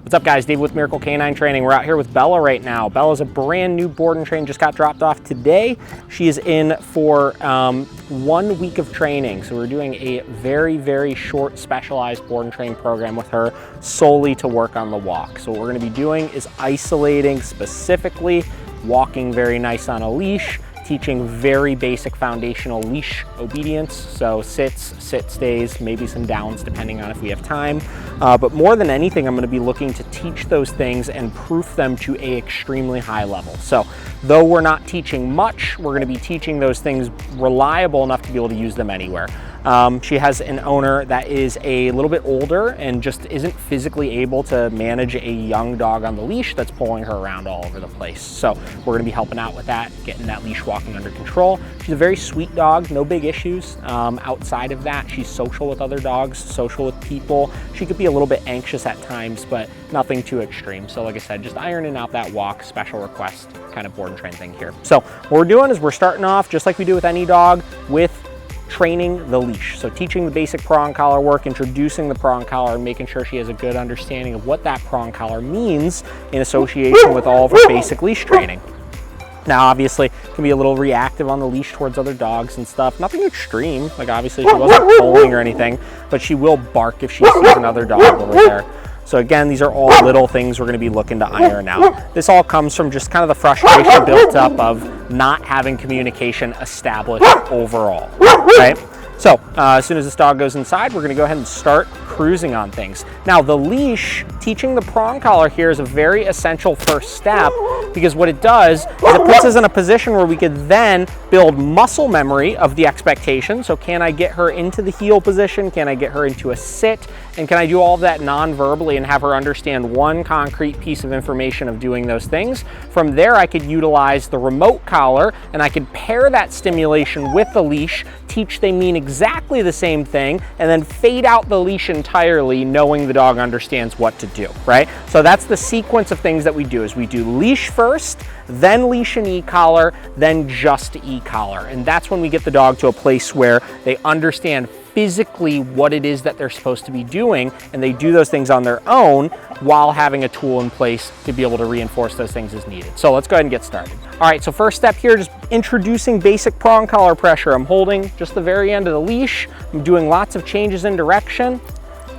What's up guys, Dave with Miracle Canine Training. We're out here with Bella right now. Bella's a brand new board and train, just got dropped off today. She is in for 1 week of training. So we're doing a very short specialized board and train program with her solely to work on the walk. So what we're gonna be doing is isolating specifically, walking very nice on a leash, teaching very basic foundational leash obedience. So sits, sit stays, maybe some downs depending on if we have time. But more than anything, I'm gonna be looking to teach those things and proof them to an extremely high level. So though we're not teaching much, we're gonna be teaching those things reliable enough to be able to use them anywhere. She has an owner that is a little bit older and just isn't physically able to manage a young dog on the leash that's pulling her around all over the place. So we're gonna be helping out with that, getting that leash walking under control. She's a very sweet dog, no big issues. Outside of that, she's social with other dogs, social with people. She could be a little bit anxious at times, but nothing too extreme. So like I said, just ironing out that walk, special request kind of board and train thing here. So what we're doing is we're starting off just like we do with any dog with training the leash. So teaching the basic prong collar work, introducing the prong collar, and making sure she has a good understanding of what that prong collar means in association with all of her basic leash training. Now, obviously, can be a little reactive on the leash towards other dogs and stuff. Nothing extreme, like obviously she wasn't pulling or anything, but she will bark if she sees another dog over there. So again, these are all little things we're gonna be looking to iron out. This all comes from just kind of the frustration built up of not having communication established overall, right? So as soon as this dog goes inside, we're gonna go ahead and start cruising on things. Now the leash, teaching the prong collar here is a very essential first step, because what it does is it puts us in a position where we could then build muscle memory of the expectation. So can I get her into the heel position? Can I get her into a sit? And can I do all of that non-verbally and have her understand one concrete piece of information of doing those things? From there, I could utilize the remote collar and I could pair that stimulation with the leash, teach they mean exactly the same thing, and then fade out the leash entirely, knowing the dog understands what to do, right? So that's the sequence of things that we do, is we do leash first, then leash and e-collar, then just e-collar. And that's when we get the dog to a place where they understand physically what it is that they're supposed to be doing, and they do those things on their own while having a tool in place to be able to reinforce those things as needed. So let's go ahead and get started. All right, so first step here, just introducing basic prong collar pressure. I'm holding just the very end of the leash. I'm doing lots of changes in direction.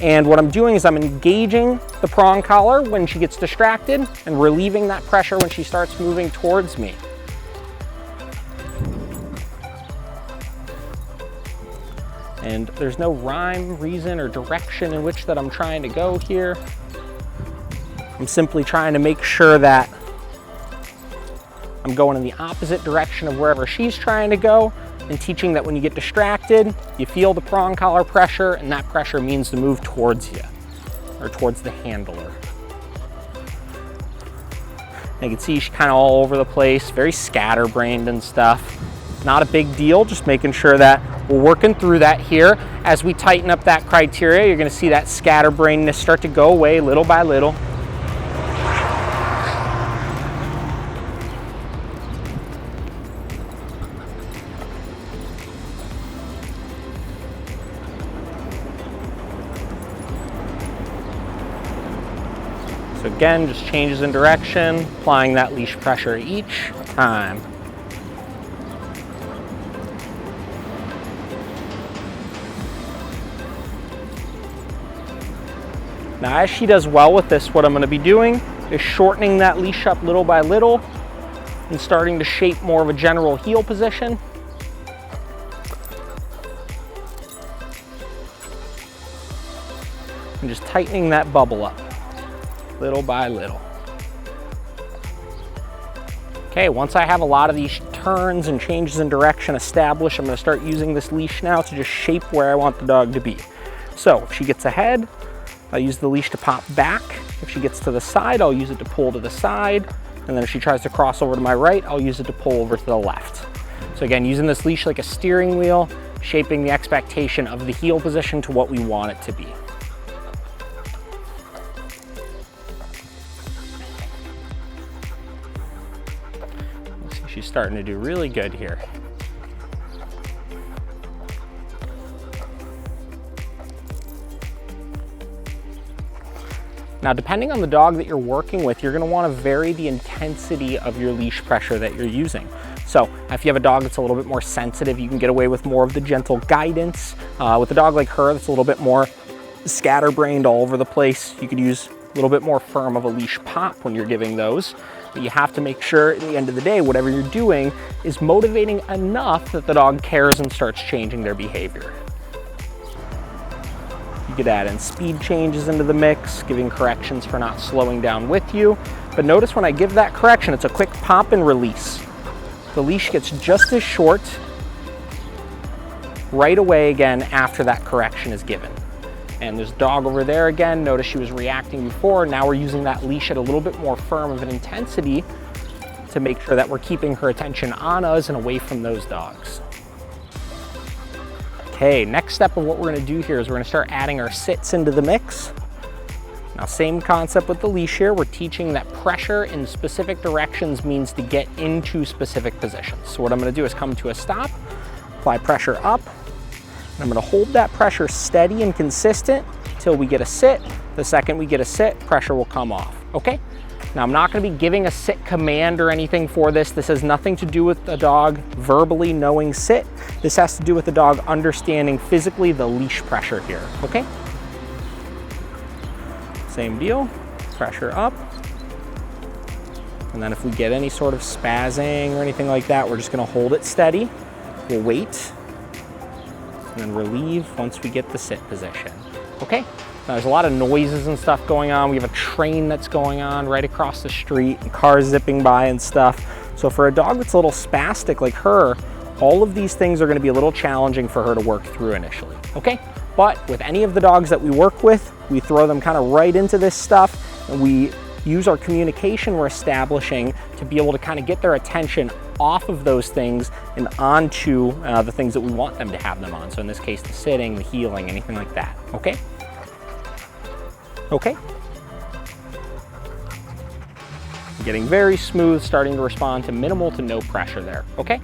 And what I'm doing is I'm engaging the prong collar when she gets distracted and relieving that pressure when she starts moving towards me. And there's no rhyme, reason, or direction in which that I'm trying to go here. I'm simply trying to make sure that I'm going in the opposite direction of wherever she's trying to go, and teaching that when you get distracted, you feel the prong collar pressure, and that pressure means to move towards you, or towards the handler. And you can see she's kind of all over the place, very scatterbrained and stuff. Not a big deal, just making sure that we're working through that here. As we tighten up that criteria, you're gonna see that scatterbrainness start to go away little by little. So again, just changes in direction, applying that leash pressure each time. Now, as she does well with this, what I'm gonna be doing is shortening that leash up little by little and starting to shape more of a general heel position. And just tightening that bubble up little by little. Okay, once I have a lot of these turns and changes in direction established, I'm gonna start using this leash now to just shape where I want the dog to be. So if she gets ahead, I'll use the leash to pop back. If she gets to the side, I'll use it to pull to the side. And then if she tries to cross over to my right, I'll use it to pull over to the left. So again, using this leash like a steering wheel, shaping the expectation of the heel position to what we want it to be. She's starting to do really good here. Now, depending on the dog that you're working with, you're gonna wanna vary the intensity of your leash pressure that you're using. So if you have a dog that's a little bit more sensitive, you can get away with more of the gentle guidance. With a dog like her that's a little bit more scatterbrained all over the place, you could use a little bit more firm of a leash pop when you're giving those. But you have to make sure at the end of the day, whatever you're doing is motivating enough that the dog cares and starts changing their behavior. You could add in speed changes into the mix, giving corrections for not slowing down with you. But notice when I give that correction, it's a quick pop and release. The leash gets just as short right away again after that correction is given. And there's a dog over there again. Notice she was reacting before. Now we're using that leash at a little bit more firm of an intensity to make sure that we're keeping her attention on us and away from those dogs. Okay, next step of what we're gonna do here is we're gonna start adding our sits into the mix. Now, same concept with the leash here. We're teaching that pressure in specific directions means to get into specific positions. So what I'm gonna do is come to a stop, apply pressure up, and I'm gonna hold that pressure steady and consistent until we get a sit. The second we get a sit, pressure will come off, okay? Now, I'm not gonna be giving a sit command or anything for this. This has nothing to do with the dog verbally knowing sit. This has to do with the dog understanding physically the leash pressure here, okay? Same deal, pressure up. And then if we get any sort of spazzing or anything like that, we're just gonna hold it steady. We'll wait, and then relieve once we get the sit position, okay? Now there's a lot of noises and stuff going on. We have a train that's going on right across the street and cars zipping by and stuff. So for a dog that's a little spastic like her, all of these things are gonna be a little challenging for her to work through initially, okay? But with any of the dogs that we work with, we throw them kind of right into this stuff, and we use our communication we're establishing to be able to kind of get their attention off of those things and onto the things that we want them to have them on. So in this case, the sitting, the heeling, anything like that, okay? Okay. Getting very smooth, starting to respond to minimal to no pressure there, okay?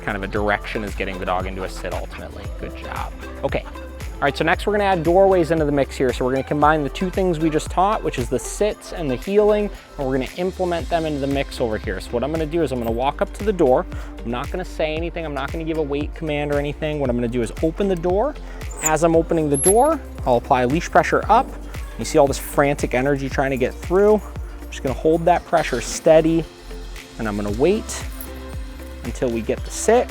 Kind of a direction is getting the dog into a sit ultimately. Good job. Okay. All right, so next we're gonna add doorways into the mix here. So we're gonna combine the two things we just taught, which is the sits and the heeling, and we're gonna implement them into the mix over here. So what I'm gonna do is I'm gonna walk up to the door. I'm not gonna say anything. I'm not gonna give a wait command or anything. What I'm gonna do is open the door. As I'm opening the door, I'll apply leash pressure up. You see all this frantic energy trying to get through. I'm just gonna hold that pressure steady, and I'm gonna wait until we get the sit,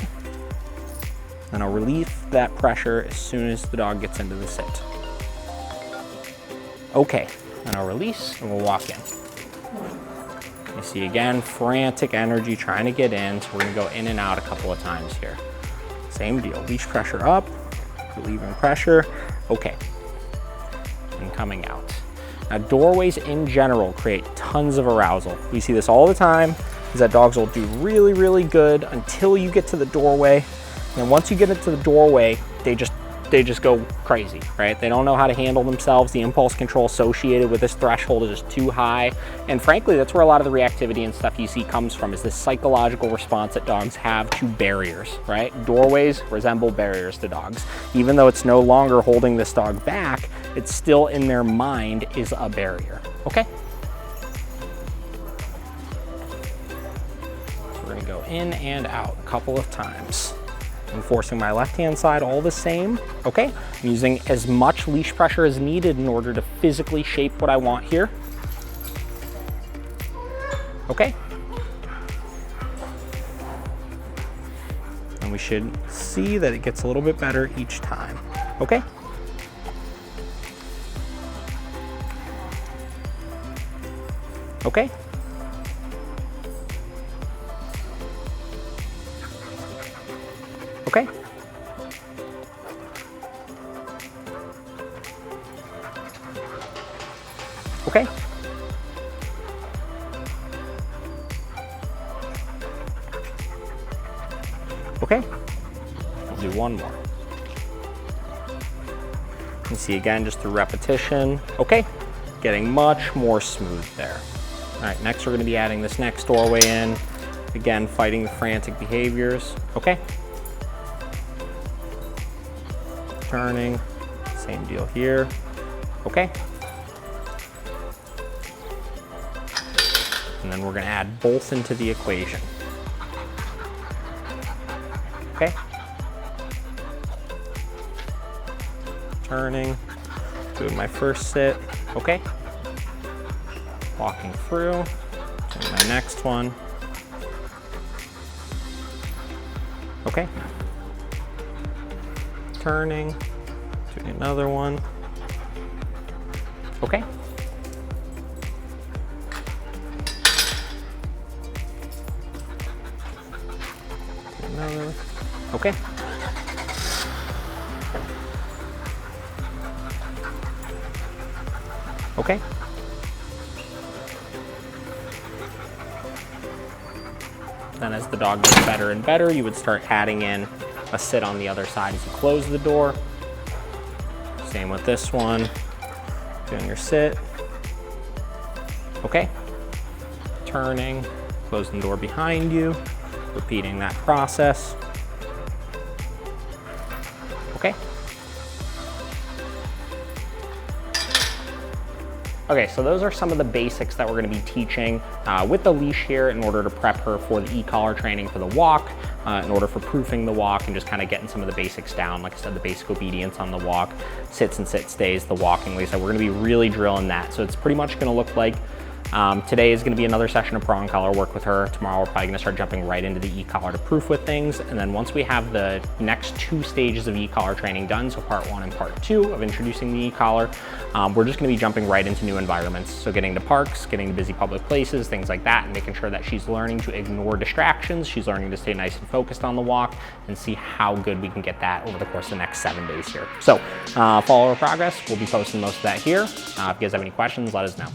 and I'll relieve that pressure as soon as the dog gets into the sit. Okay, and I'll release and we'll walk in. You see again, frantic energy trying to get in, so we're gonna go in and out a couple of times here. Same deal, leash pressure up, relieving pressure, okay, and coming out. Now doorways in general create tons of arousal. We see this all the time, is that dogs will do really, really good until you get to the doorway. And once you get into the doorway, they just go crazy, right? They don't know how to handle themselves. The impulse control associated with this threshold is just too high. And frankly, that's where a lot of the reactivity and stuff you see comes from, is this psychological response that dogs have to barriers, right? Doorways resemble barriers to dogs. Even though it's no longer holding this dog back, it's still in their mind is a barrier, okay? We're gonna go in and out a couple of times. I'm forcing my left-hand side all the same, okay? I'm using as much leash pressure as needed in order to physically shape what I want here. Okay? And we should see that it gets a little bit better each time, okay? Okay? Okay. Okay. Okay. I'll do one more. You can see again, just through repetition. Okay. Getting much more smooth there. All right, next we're gonna be adding this next doorway in. Again, fighting the frantic behaviors. Okay. Turning, same deal here. Okay. And then we're gonna add both into the equation. Okay. Turning, doing my first sit, okay. Walking through, doing my next one. Okay. Turning, doing another one. Okay. Another. Okay. Okay. Then as the dog gets better and better, you would start adding in a sit on the other side as you close the door. Same with this one. Doing your sit. Okay. Turning, closing the door behind you, repeating that process. Okay. Okay, so those are some of the basics that we're gonna be teaching with the leash here in order to prep her for the e-collar training for the walk, in order for proofing the walk and just kind of getting some of the basics down. Like I said, the basic obedience on the walk, sits and sit stays, the walking. Like I said, we're gonna be really drilling that. So it's pretty much gonna look like today is gonna be another session of prong collar work with her. Tomorrow we're probably gonna start jumping right into the e-collar to proof with things. And then once we have the next 2 stages of e-collar training done, so part 1 and part 2 of introducing the e-collar, we're just gonna be jumping right into new environments. So getting to parks, getting to busy public places, things like that, and making sure that she's learning to ignore distractions. She's learning to stay nice and focused on the walk and see how good we can get that over the course of the next 7 days here. So follow our progress. We'll be posting most of that here. If you guys have any questions, let us know.